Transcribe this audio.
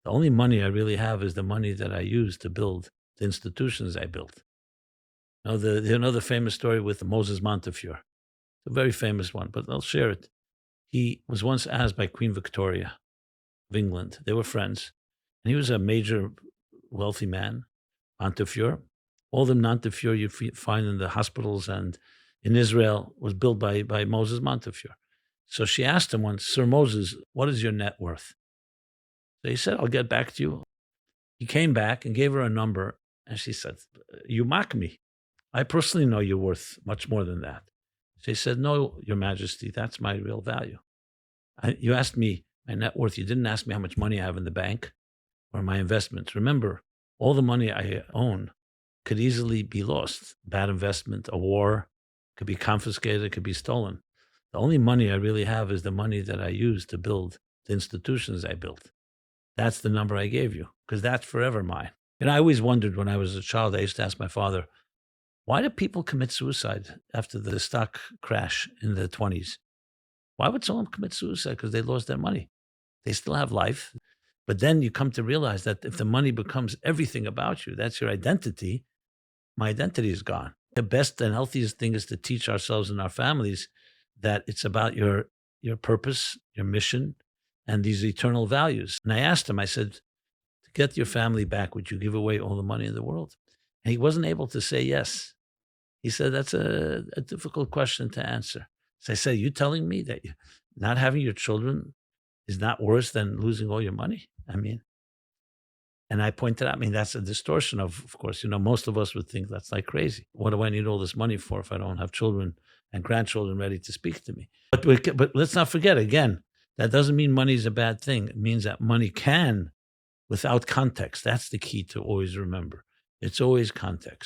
The only money I really have is the money that I use to build the institutions I built. The famous story with Moses Montefiore, a very famous one, but I'll share it. He was once asked by Queen Victoria of England. They were friends, and he was a major wealthy man, Montefiore. All the Montefiore you find in the hospitals and in Israel was built by Moses Montefiore. So she asked him once, Sir Moses, what is your net worth? So he said, I'll get back to you. He came back and gave her a number, and she said, you mock me. I personally know you're worth much more than that. She said, no, Your Majesty, that's my real value. You asked me my net worth. You didn't ask me how much money I have in the bank or my investments. Remember, all the money I own could easily be lost. Bad investment, a war, could be confiscated, it could be stolen. The only money I really have is the money that I use to build the institutions I built. That's the number I gave you because that's forever mine. And I always wondered when I was a child, I used to ask my father, why do people commit suicide after the stock crash in the 20s? Why would someone commit suicide? Because they lost their money. They still have life. But then you come to realize that if the money becomes everything about you, that's your identity, my identity is gone. The best and healthiest thing is to teach ourselves and our families that it's about your purpose, your mission, and these eternal values. And I asked him, I said, to get your family back, would you give away all the money in the world? And he wasn't able to say yes. He said, that's a difficult question to answer. So I said, you telling me that not having your children is not worse than losing all your money? I mean, and I pointed out, I mean, that's a distortion of course, most of us would think that's like crazy. What do I need all this money for if I don't have children and grandchildren ready to speak to me? But let's not forget, again, that doesn't mean money is a bad thing. It means that money can, without context. That's the key to always remember. It's always context.